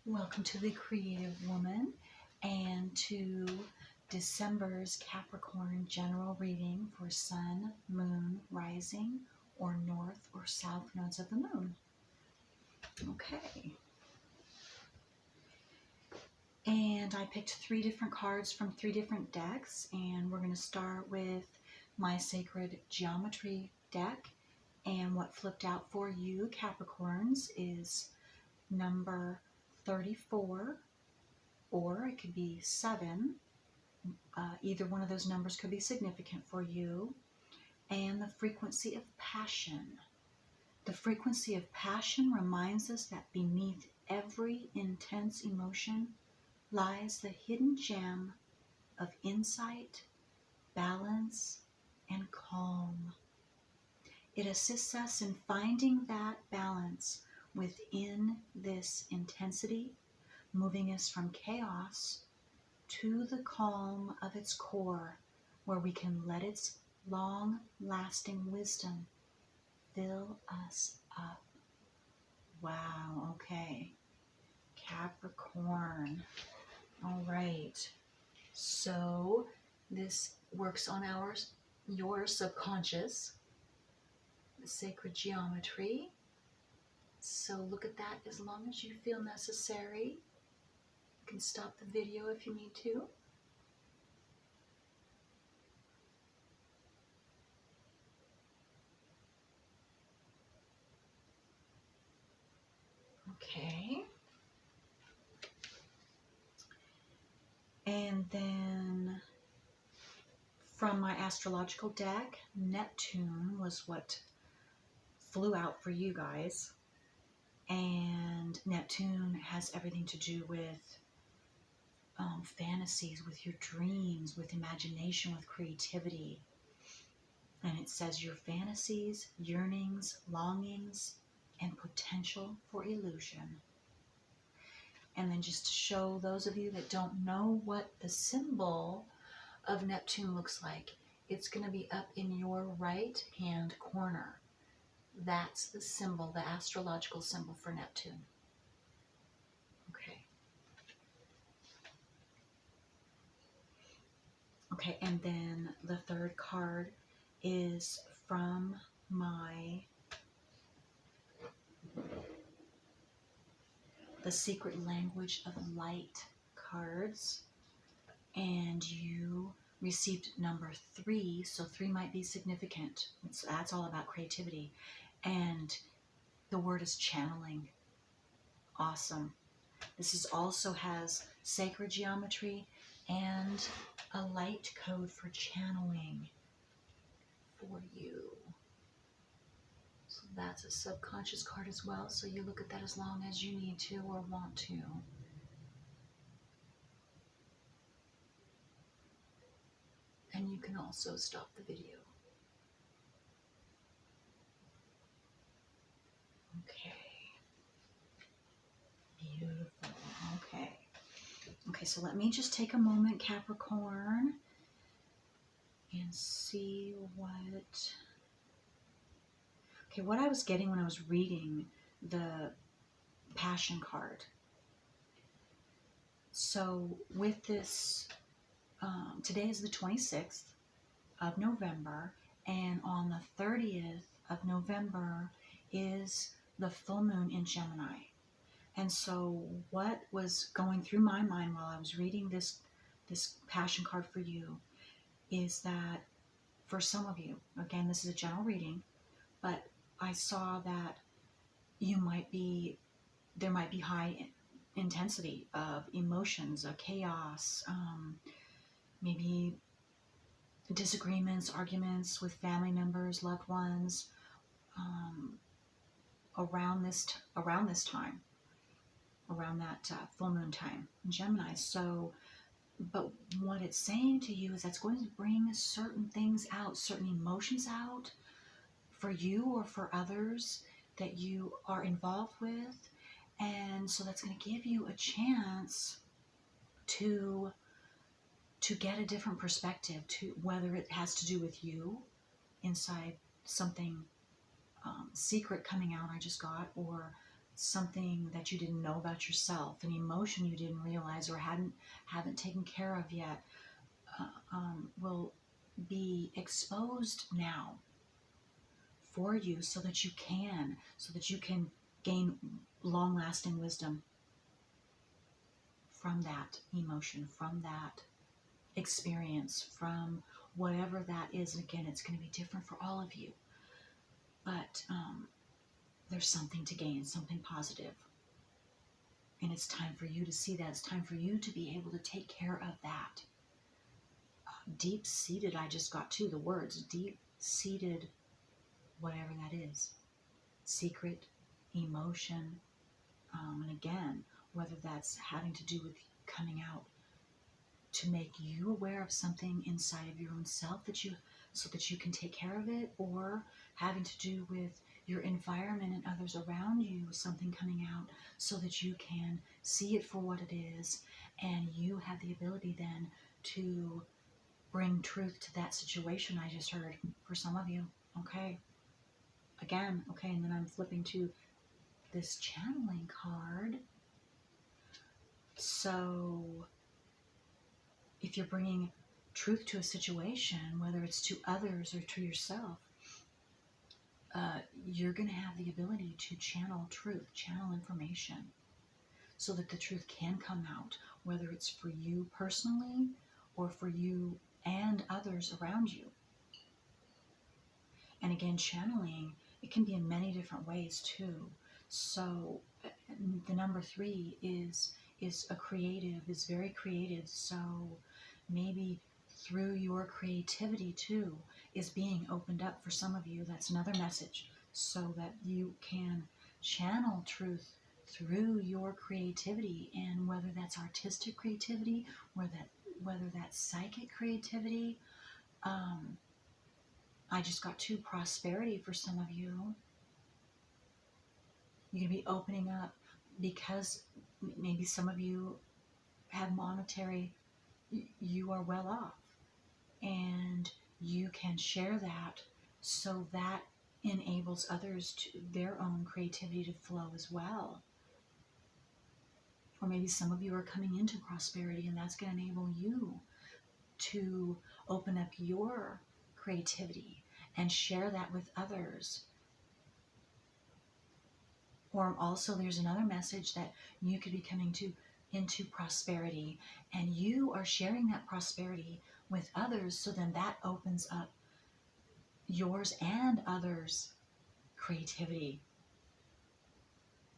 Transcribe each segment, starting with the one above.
Welcome to the Creative Woman and to December's Capricorn general reading for Sun, Moon, Rising, or North or South nodes of the Moon. Okay. And I picked 3 different cards from 3 different decks, and we're going to start with my Sacred Geometry deck. And what flipped out for you, Capricorns, is number 34, or it could be 7. Either one of those numbers could be significant for you. And the frequency of passion. The frequency of passion reminds us that beneath every intense emotion lies the hidden gem of insight, balance, and calm. It assists us in finding that balance within this intensity, moving us from chaos to the calm of its core, where we can let its long-lasting wisdom fill us up. Wow, okay. Capricorn. All right. So this works on your subconscious, the sacred geometry. So look at that as long as you feel necessary. You can stop the video if you need to. Okay. And then from my astrological deck, Neptune was what flew out for you guys. And Neptune has everything to do with fantasies, with your dreams, with imagination, with creativity. And it says your fantasies, yearnings, longings, and potential for illusion. And then just to show those of you that don't know what the symbol of Neptune looks like, it's going to be up in your right hand corner. That's the symbol, the astrological symbol for Neptune. Okay. Okay, and then the third card is from my The Secret Language of Light cards, and you received number 3, so 3 might be significant. That's all about creativity, and the word is channeling. Awesome. This also has sacred geometry and a light code for channeling for you. So that's a subconscious card as well, so you look at that as long as you need to or want to. And you can also stop the video. Okay. Beautiful. Okay. Okay, so let me just take a moment, Capricorn, and see what... Okay, what I was getting when I was reading the Passion card. So with this, today is the 26th of November, and on the 30th of November is the full moon in Gemini. And so what was going through my mind while I was reading this Passion card for you is that for some of you, again, this is a general reading, but I saw that there might be high intensity of emotions, chaos, maybe disagreements, arguments with family members, loved ones, around this time, around that full moon time in Gemini. So, but what it's saying to you is that's going to bring certain things out, certain emotions out for you or for others that you are involved with. And so that's going to give you a chance to get a different perspective, to whether it has to do with you inside something secret coming out I just got, or something that you didn't know about yourself, an emotion you didn't realize or haven't taken care of yet, will be exposed now for you, so that you can gain long-lasting wisdom from that emotion, from that experience, from whatever that is. And again, it's going to be different for all of you, but there's something to gain, something positive. And it's time for you to see that. It's time for you to be able to take care of that. Deep-seated, I just got to the words, deep-seated, whatever that is. Secret, emotion, and again, whether that's having to do with coming out to make you aware of something inside of your own self so that you can take care of it, or having to do with your environment and others around you, something coming out so that you can see it for what it is, and you have the ability then to bring truth to that situation. I just heard for some of you. Okay. Again, okay, and then I'm flipping to this channeling card. So if you're bringing truth to a situation, whether it's to others or to yourself, you're going to have the ability to channel truth, channel information, so that the truth can come out, whether it's for you personally or for you and others around you. And again, channeling, it can be in many different ways too. So the number 3 is very creative. So maybe through your creativity too is being opened up for some of you. That's another message, so that you can channel truth through your creativity, and whether that's artistic creativity, whether that's psychic creativity. I just got to prosperity for some of you. You're going to be opening up because maybe some of you have monetary, you are well off, and you can share that, so that enables others to their own creativity to flow as well. Or maybe some of you are coming into prosperity, and that's going to enable you to open up your creativity and share that with others. Or also there's another message that you could be coming into prosperity, and you are sharing that prosperity with others, so then that opens up yours and others' creativity,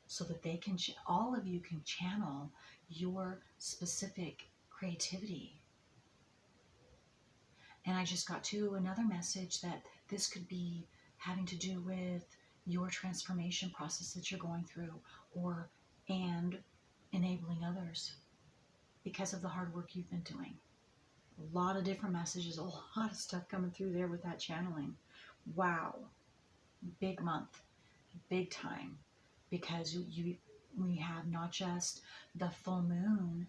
so that they can, all of you can channel your specific creativity. And I just got to another message that this could be having to do with your transformation process that you're going through, and enabling others because of the hard work you've been doing. A lot of different messages, a lot of stuff coming through there with that channeling. Wow. Big month, big time, because we have not just the full moon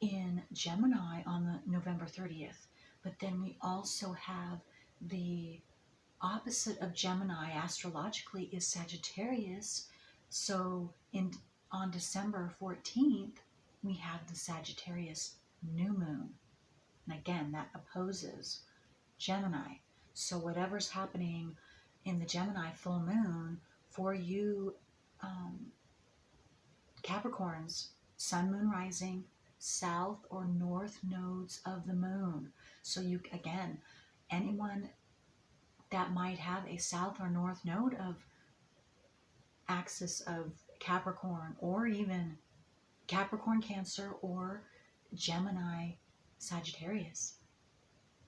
in Gemini on the November 30th, but then we also have the opposite of Gemini astrologically is Sagittarius. So on December 14th, we have the Sagittarius new moon. And again, that opposes Gemini. So whatever's happening in the Gemini full moon for you, Capricorns, sun, moon, rising, south or north nodes of the moon. So you, again, anyone that might have a south or north node of axis of Capricorn, or even Capricorn Cancer or Gemini Sagittarius,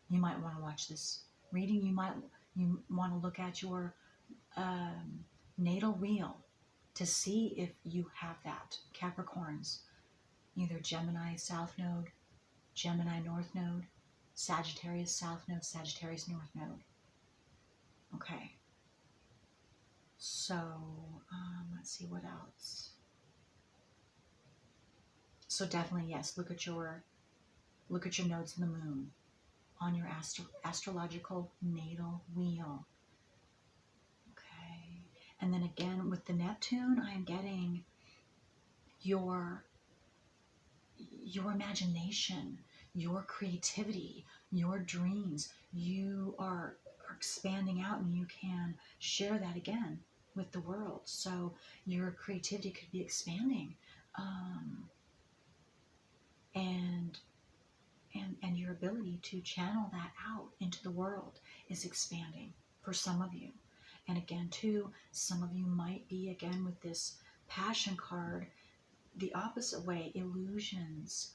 you might want to watch this reading. You want to look at your natal wheel to see if you have that. Capricorns, either Gemini South Node, Gemini North Node, Sagittarius South Node, Sagittarius North Node. Okay. So, let's see what else. So definitely, yes, look at your nodes in the moon on your astrological natal wheel. Okay. And then again with the Neptune, I am getting your imagination, your creativity, your dreams. You are expanding out, and you can share that again with the world. So your creativity could be expanding, and your ability to channel that out into the world is expanding for some of you. And again, too, some of you might be, again, with this Passion card, the opposite way, illusions,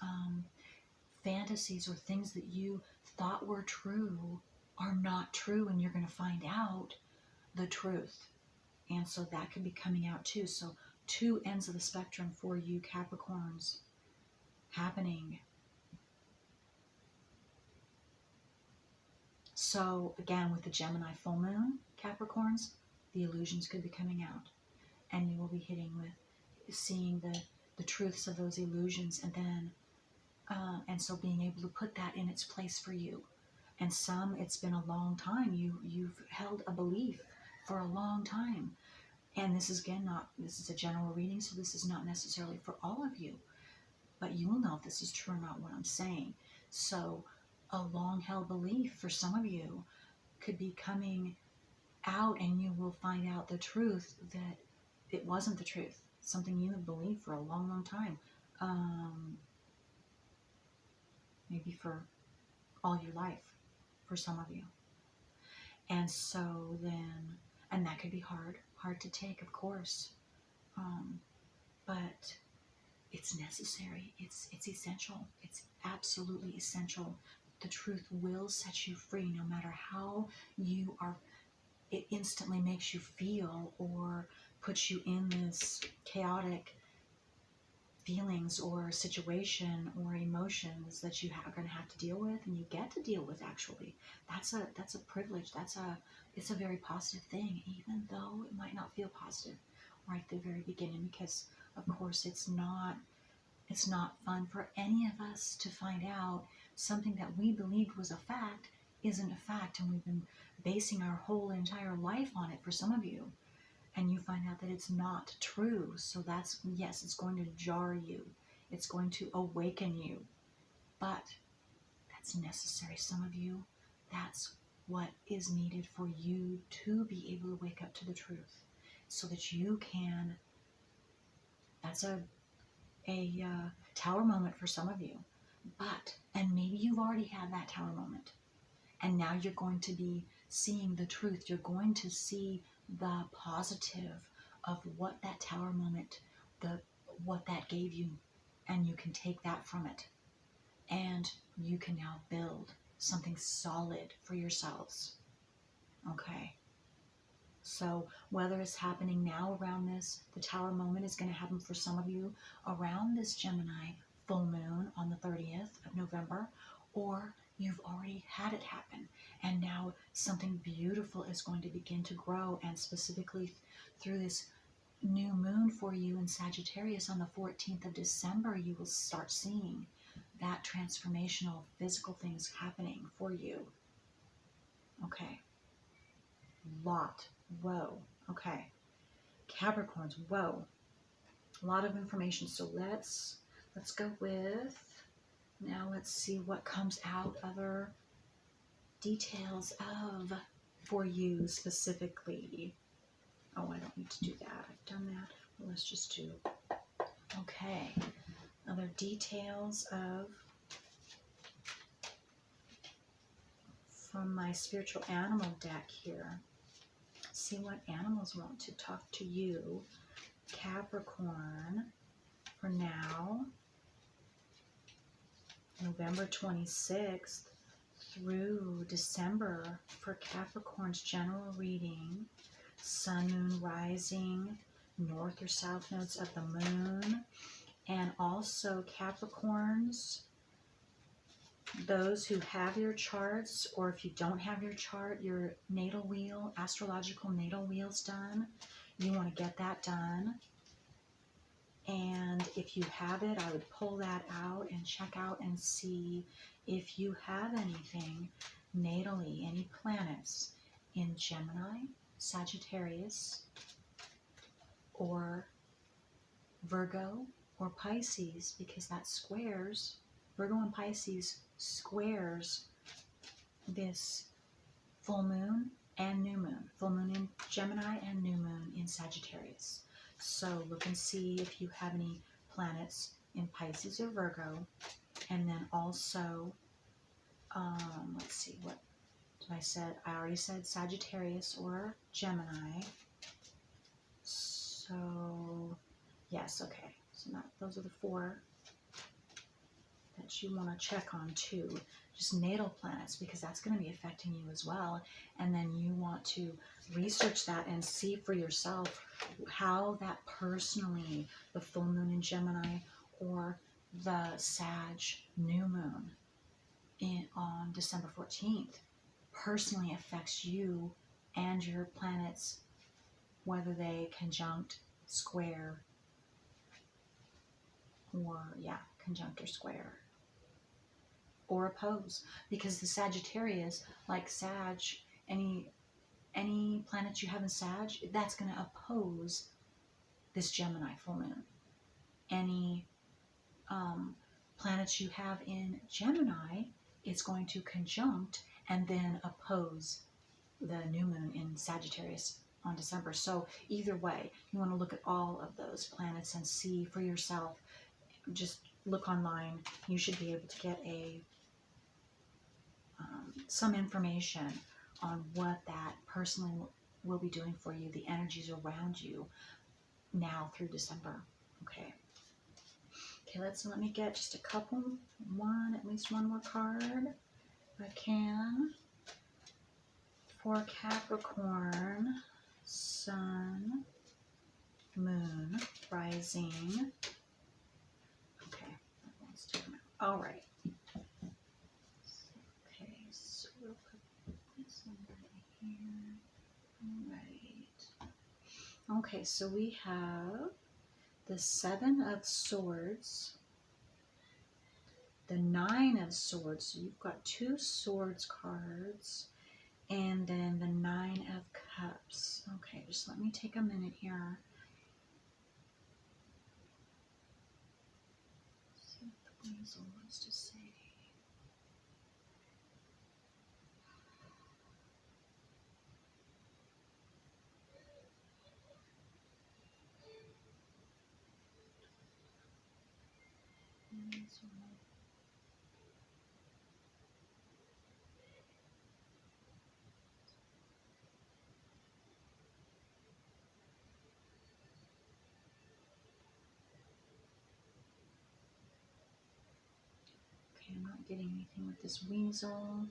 fantasies, or things that you thought were true are not true, and you're going to find out the truth. And so that could be coming out too. So two ends of the spectrum for you Capricorns happening. So again, with the Gemini full moon, Capricorns, the illusions could be coming out, and you will be hitting with seeing the truths of those illusions, and then and so being able to put that in its place for you. And some, it's been a long time. You've held a belief for a long time. And this is, again, this is a general reading, so this is not necessarily for all of you. But you will know if this is true or not, what I'm saying. So a long-held belief for some of you could be coming out, and you will find out the truth that it wasn't the truth. Something you have believed for a long, long time. Maybe for all your life, for some of you. And so then, and that could be hard to take, of course. But it's necessary. It's essential. It's absolutely essential. The truth will set you free, no matter how you are. It instantly makes you feel, or puts you in this chaotic feelings or situation or emotions that you are going to have to deal with, and you get to deal with. Actually, that's a privilege. It's a very positive thing, even though it might not feel positive right at the very beginning, because of course it's not fun for any of us to find out something that we believed was a fact isn't a fact, and we've been basing our whole entire life on it for some of you. And you find out that it's not true. So that's, yes, it's going to jar you. It's going to awaken you. But that's necessary. Some of you, that's what is needed for you to be able to wake up to the truth, so that you can, that's a tower moment for some of you. But, and maybe you've already had that tower moment, and now you're going to be seeing the truth. You're going to see the positive of what that tower moment, what that gave you, and you can take that from it, and you can now build something solid for yourselves. Okay. So whether it's happening now around this, the tower moment is going to happen for some of you around this Gemini full moon on the 30th of November, or you've already had it happen, and now something beautiful is going to begin to grow, and specifically through this new moon for you in Sagittarius on the 14th of December, you will start seeing that transformational physical things happening for you. Okay. Whoa. Okay. Capricorns, whoa. A lot of information. So let's go with, now let's see what comes out, other details of, for you specifically. Oh, I don't need to do that. I've done that. Well, let's just do, okay. Other details of, from my spiritual animal deck here. See what animals want to talk to you, Capricorn, for now, November 26th through December, for Capricorn's general reading, sun, moon, rising, north or south nodes of the moon, and also Capricorns, those who have your charts, or if you don't have your chart, your natal wheel, astrological natal wheel's done, you want to get that done. And if you have it, I would pull that out and check out and see if you have anything natally, any planets in Gemini, Sagittarius, or Virgo or Pisces, because that squares, Virgo and Pisces squares this full moon and new moon, full moon in Gemini and new moon in Sagittarius. So look and see if you have any planets in Pisces or Virgo. And then also, let's see, what did I said? I already said Sagittarius or Gemini. So yes, okay. So those are the 4 that you want to check on too. Just natal planets, because that's going to be affecting you as well. And then you want to research that and see for yourself how that personally, the full moon in Gemini or the Sag new moon on December 14th personally affects you and your planets, whether they conjunct, square, or conjunct or square, or oppose. Because the Sagittarius, like Sag, any planets you have in Sag, that's going to oppose this Gemini full moon. Any planets you have in Gemini, it's going to conjunct and then oppose the new moon in Sagittarius on December. So either way, you want to look at all of those planets and see for yourself. Just look online. You should be able to get some information on what that personally will be doing for you, the energies around you now through December. Okay, let me get just a couple, at least one more card if I can, for Capricorn, Sun, Moon, Rising. Okay, let's do them out. All right. Okay, so we'll put this one right here. All right. Okay, so we have the 7 of Swords, the 9 of Swords. So you've got 2 Swords cards, and then the 9 of Cups. Okay, just let me take a minute here. See what the weasel wants to say. Okay, I'm not getting anything with this weasel.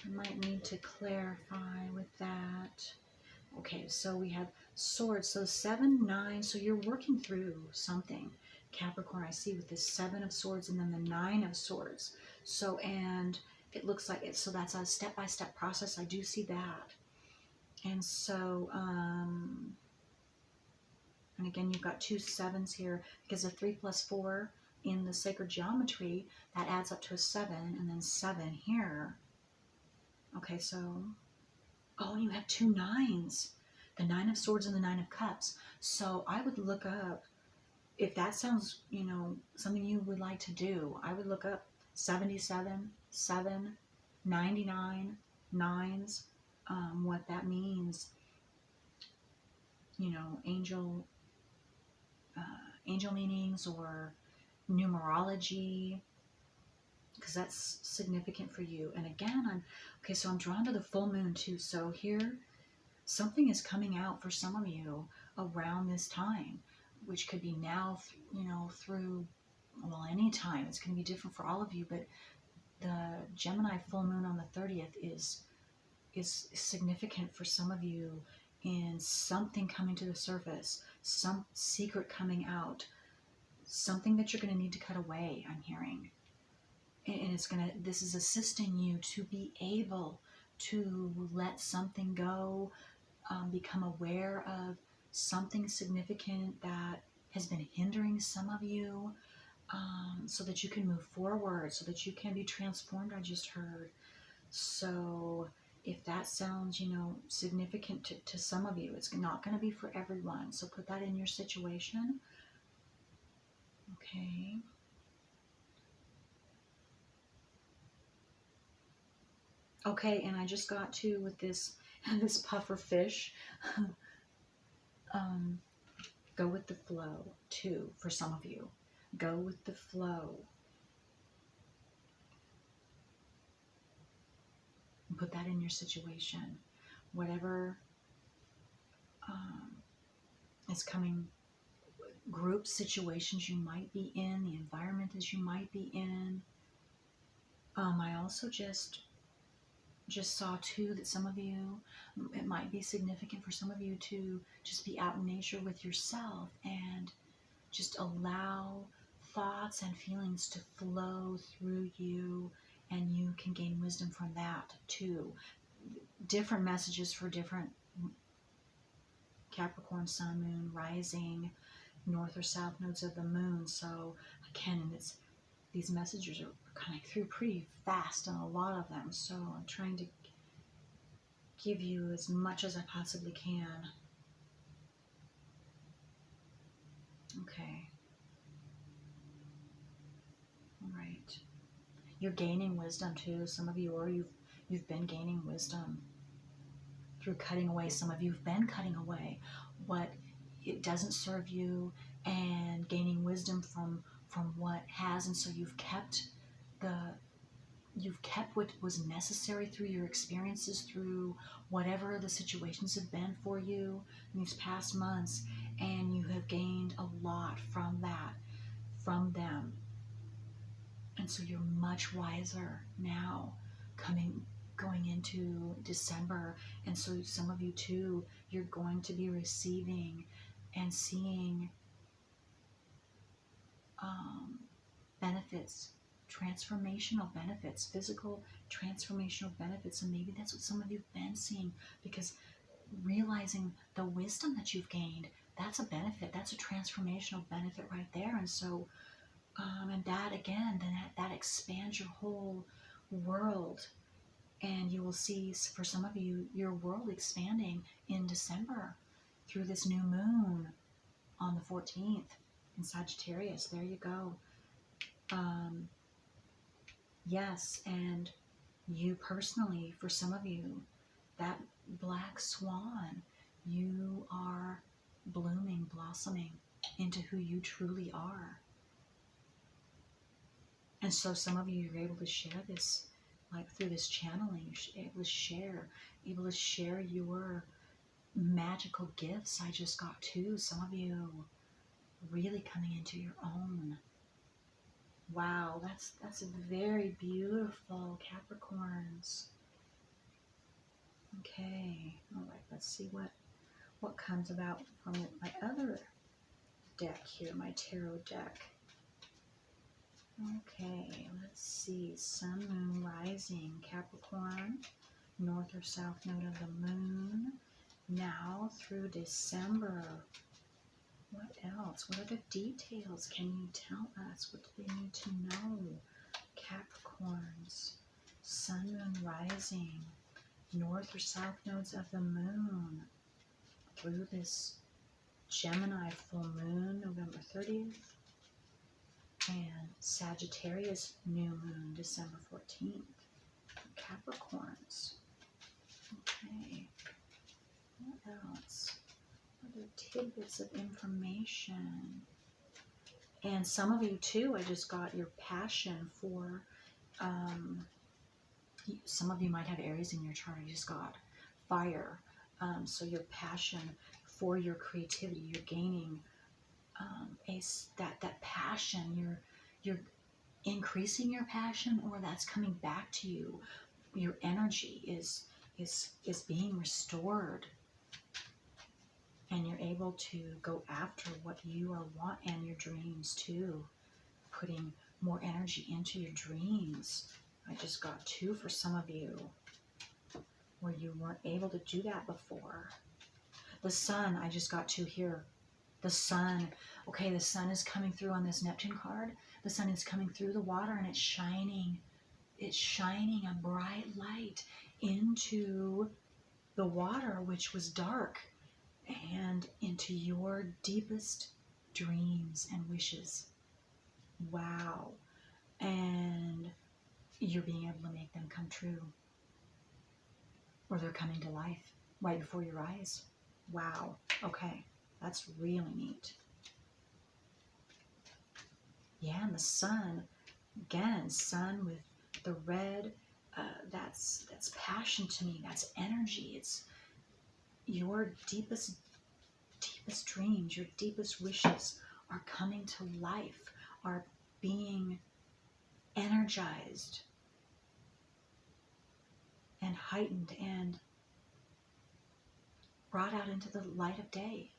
I might need to clarify with that. Okay, so we have Swords, so 7, 9, so you're working through something, Capricorn, I see, with this 7 of Swords and then the 9 of Swords. So, and it looks like it, so that's a step-by-step process. I do see that. And so, and again, you've got 2 7s here, because of 3 plus 4 in the sacred geometry, that adds up to a 7, and then 7 here. Okay, so, oh, and you have 2 9s, the 9 of Swords and the 9 of Cups. So I would look up, if that sounds, something you would like to do, I would look up 77, 7, 99, 9s, what that means, angel meanings or numerology, because that's significant for you. And again, so I'm drawn to the full moon too. So here, something is coming out for some of you around this time, which could be now, through, well, any time. It's going to be different for all of you, but the Gemini full moon on the 30th is significant for some of you in something coming to the surface, some secret coming out, something that you're going to need to cut away, I'm hearing. And this is assisting you to be able to let something go, become aware of something significant that has been hindering some of you, so that you can move forward, so that you can be transformed, I just heard. So if that sounds, significant to some of you, it's not going to be for everyone. So put that in your situation. Okay. Okay, and I just got to with this this puffer fish. Go with the flow too for some of you. Go with the flow. And put that in your situation. Whatever is coming, group situations you might be in, the environment that you might be in. I also just saw too that some of you, it might be significant for some of you to just be out in nature with yourself and just allow thoughts and feelings to flow through you, and you can gain wisdom from that too. Different messages for different Capricorn, sun, moon, rising, north or south nodes of the moon. So again, these messages are coming through pretty fast on a lot of them. So I'm trying to give you as much as I possibly can. Okay. All right. You're gaining wisdom too. Some of you, or you've been gaining wisdom through cutting away. Some of you have been cutting away what it doesn't serve you and gaining wisdom from what has, and so you've kept what was necessary through your experiences, through whatever the situations have been for you in these past months, and you have gained a lot from that, from them. And so you're much wiser now going into December. And so some of you too, you're going to be receiving and seeing benefits, transformational benefits, physical transformational benefits. And maybe that's what some of you have been seeing, because realizing the wisdom that you've gained, that's a benefit, that's a transformational benefit right there. And so and that again, then that expands your whole world, and you will see, for some of you, your world expanding in December through this new moon on the 14th in Sagittarius. There you go. Yes, and you personally, for some of you, that black swan, you are blooming, blossoming into who you truly are. And so some of you, you're able to share this, like through this channeling, you're able to share your magical gifts. I just got too. Some of you really coming into your own. Wow, that's very beautiful, Capricorns. Okay, all right, let's see what comes about from my other deck here, my tarot deck. Okay, let's see. Sun, moon, rising, Capricorn, north or south node of the moon. Now through December. What else? What other details can you tell us? What do they need to know? Capricorns, sun, moon, rising, north or south nodes of the moon. Through this Gemini full moon, November 30th. And Sagittarius new moon, December 14th. Capricorns. Okay. What else? Other tidbits of information. And some of you too, I just got your passion for, some of you might have Aries in your chart. I just got fire. So your passion for your creativity, you're gaining that passion, you're increasing your passion, or that's coming back to you. Your energy is being restored, and you're able to go after what you want, and your dreams too, putting more energy into your dreams. I just got two for some of you where you weren't able to do that before. The sun, I just got two here. The sun, okay, the sun is coming through on this Neptune card. The sun is coming through the water, and it's shining a bright light into the water, which was dark, and into your deepest dreams and wishes. Wow. And you're being able to make them come true, or they're coming to life right before your eyes. Wow. Okay. That's really neat. Yeah, and the sun, again, sun with the red, that's passion to me. That's energy. It's your deepest dreams, your deepest wishes are coming to life, are being energized and heightened and brought out into the light of day.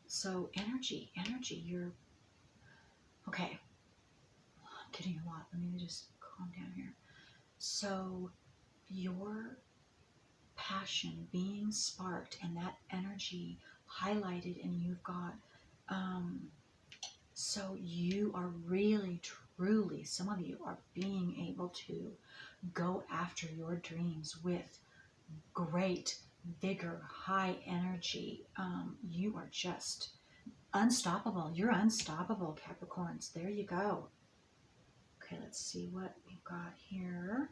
So energy, you're okay. I'm getting a lot. Let me just calm down here. So your passion being sparked and that energy highlighted, and you've got so you are really truly, some of you are being able to go after your dreams with great vigor, high energy. You are just unstoppable. You're unstoppable, Capricorns. There you go. Okay, let's see what we've got here.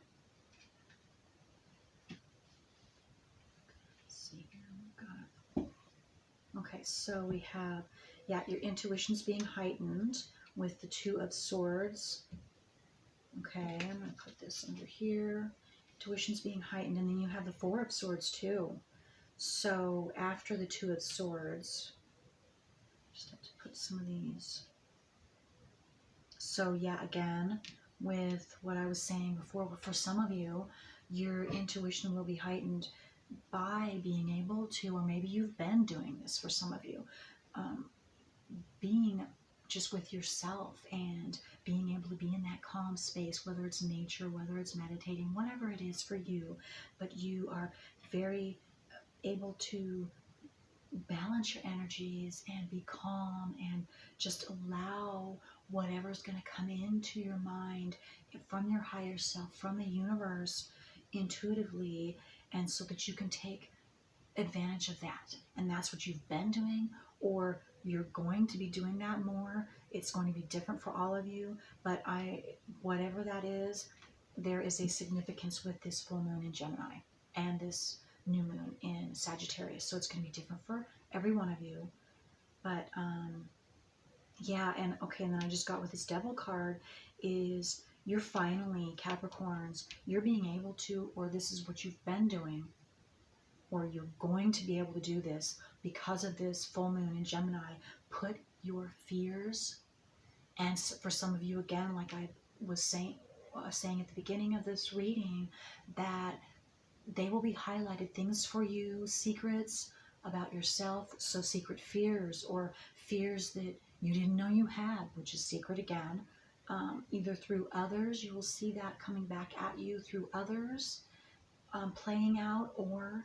Okay, so we have, yeah, your intuition's being heightened with the Two of Swords. Okay, I'm going to put this under here. Intuition's being heightened, and then you have the Four of Swords too. So after the Two of Swords, just have to put some of these. So yeah, again, with what I was saying before, for some of you, your intuition will be heightened by being able to, or maybe you've been doing this for some of you, being just with yourself and being able to be in that calm space, whether it's nature, whether it's meditating, whatever it is for you, but you are very able to balance your energies and be calm and just allow whatever's going to come into your mind from your higher self, from the universe, intuitively, and so that you can take advantage of that. And that's what you've been doing, or you're going to be doing that more. It's going to be different for all of you, but whatever that is, there is a significance with this full moon in Gemini and this new moon in Sagittarius. So it's going to be different for every one of you. But yeah, and okay, and then I just got with this Devil card is you're finally, Capricorns, you're being able to, or this is what you've been doing, or you're going to be able to do this because of this full moon in Gemini. Put your fears, and for some of you, again, like I was saying at the beginning of this reading, that they will be highlighted, things for you, secrets about yourself, so secret fears, or fears that you didn't know you had, which is secret again, either through others, you will see that coming back at you through others, playing out, or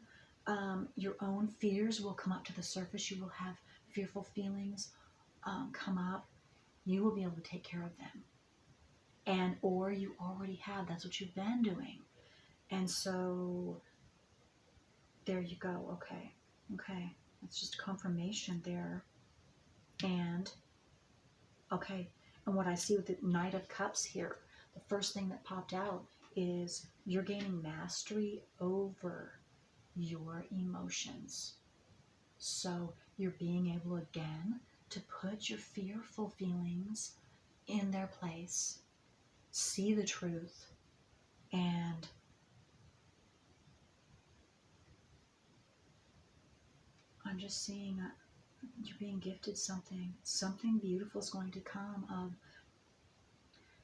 your own fears will come up to the surface. You will have fearful feelings come up. You will be able to take care of them. And or you already have. That's what you've been doing. And so there you go. Okay. Okay. That's just confirmation there. And okay. And what I see with the Knight of Cups here, the first thing that popped out is you're gaining mastery over your emotions. So you're being able again to put your fearful feelings in their place, see the truth, and I'm just seeing you're being gifted something. Something beautiful is going to come of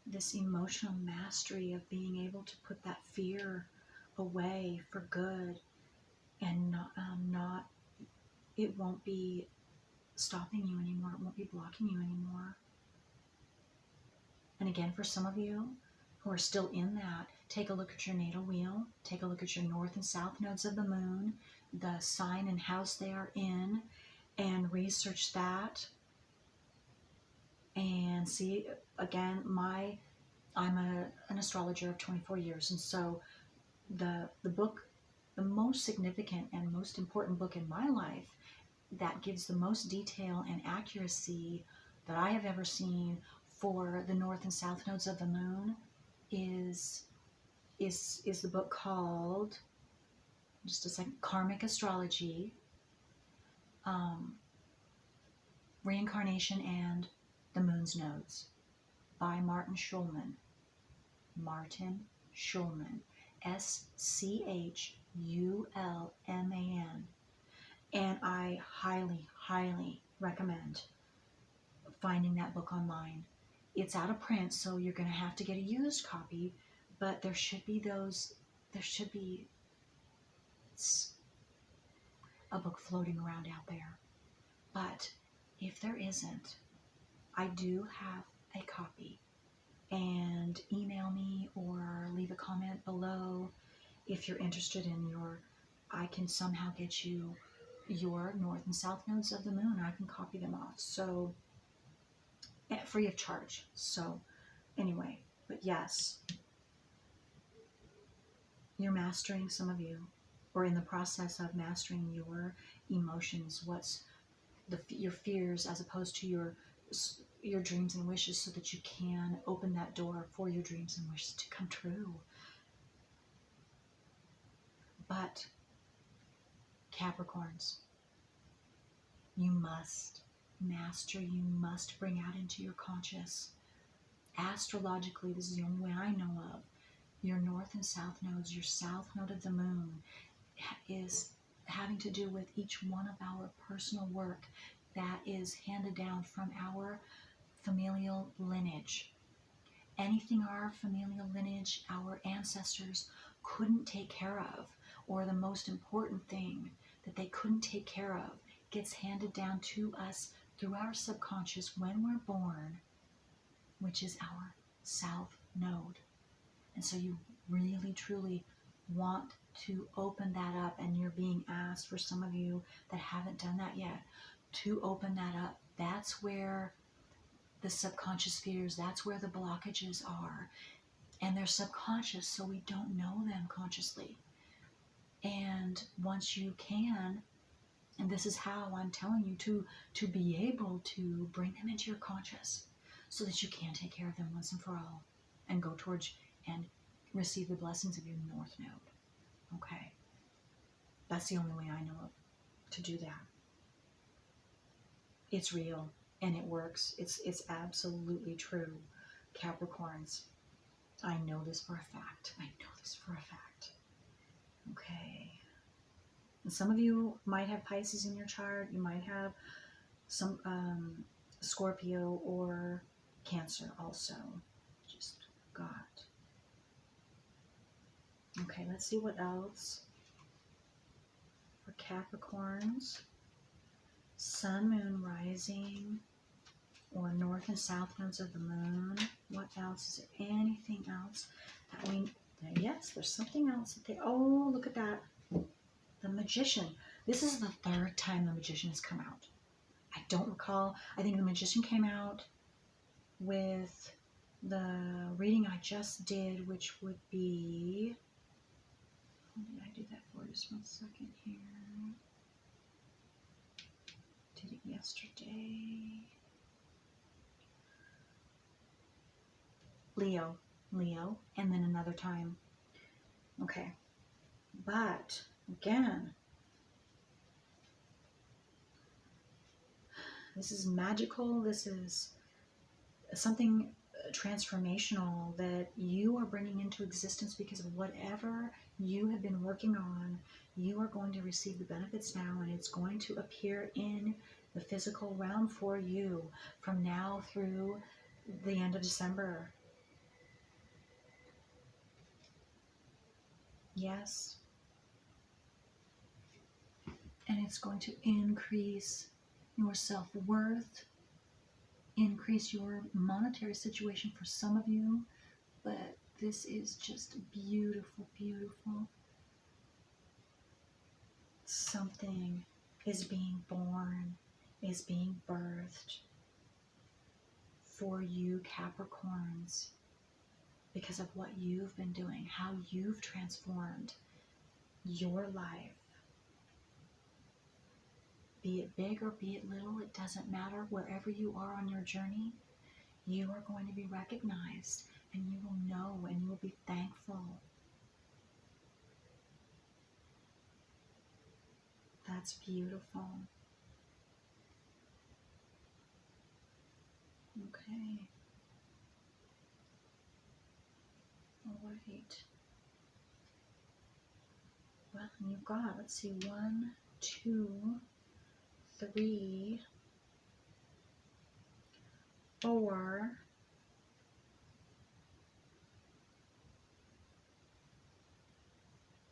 this emotional mastery of being able to put that fear away for good, and not it won't be stopping you anymore. It won't be blocking you anymore. And again, for some of you who are still in that, take a look at your natal wheel, take a look at your north and south nodes of the moon, the sign and house they are in, and research that. And see, again, I'm an astrologer of 24 years, and so the book, the most significant and most important book in my life that gives the most detail and accuracy that I have ever seen for the north and south nodes of the moon is the book called, just a second, Karmic Astrology, Reincarnation and the Moon's Nodes by Martin Schulman. Martin Schulman. Schulman. And I highly, highly recommend finding that book online. It's out of print, so you're going to have to get a used copy, but there should be a book floating around out there. But if there isn't, I do have a copy. And email me or leave a comment below if you're interested in I can somehow get you your north and south nodes of the moon. I can copy them off. So, free of charge. So, anyway, but yes, you're mastering, some of you, or in the process of mastering your emotions, your fears, as opposed to your dreams and wishes, so that you can open that door for your dreams and wishes to come true. But Capricorns, you must master, you must bring out into your conscious, astrologically, this is the only way I know of, your north and south nodes. Your south node of the moon is having to do with each one of our personal work that is handed down from our familial lineage. Anything our familial lineage, our ancestors couldn't take care of, or the most important thing that they couldn't take care of, gets handed down to us through our subconscious when we're born, which is our south node. And so you really, truly want to open that up, and you're being asked, for some of you that haven't done that yet, to open that up. That's where the subconscious fears, that's where the blockages are. And they're subconscious, so we don't know them consciously. And once you can, and this is how I'm telling you to be able to bring them into your conscious, so that you can take care of them once and for all, and go towards and receive the blessings of your north node. Okay? That's the only way I know of to do that. It's real and it works. It's absolutely true. Capricorns, I know this for a fact. I know this for a fact. Okay. And some of you might have Pisces in your chart. You might have some Scorpio or Cancer also. Just got. Okay, let's see what else. For Capricorns, Sun, Moon, Rising, or North and South nodes of the Moon. What else? Is there anything else that we... Yes, there's something else that they... Oh, look at that. The Magician. This is the third time the Magician has come out. I don't recall. I think the Magician came out with the reading I just did, which would be... When did I do that for? Just one second here. Did it yesterday. Leo, and then another time. Okay. But, again, this is magical. This is something transformational that you are bringing into existence because of whatever you have been working on. You are going to receive the benefits now, and it's going to appear in the physical realm for you from now through the end of December. Yes. And it's going to increase your self-worth, increase your monetary situation for some of you, but this is just beautiful, beautiful. Something is being born, is being birthed for you Capricorns, because of what you've been doing, how you've transformed your life. Be it big or be it little, it doesn't matter. Wherever you are on your journey, you are going to be recognized, and you will know, and you will be thankful. That's beautiful. Okay. All right. Well, and you've got, let's see, 1, 2, 3, 4.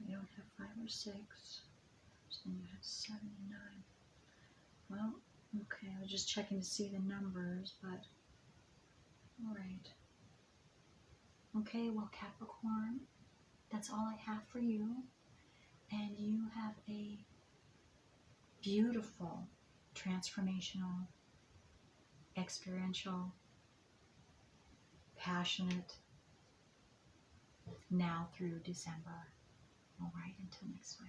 We don't have 5 or 6. So then you have 7 and 9. Well, okay, I was just checking to see the numbers, but all right. Okay, well, Capricorn, that's all I have for you. And you have a beautiful, transformational, experiential, passionate now through December. All right, until next time.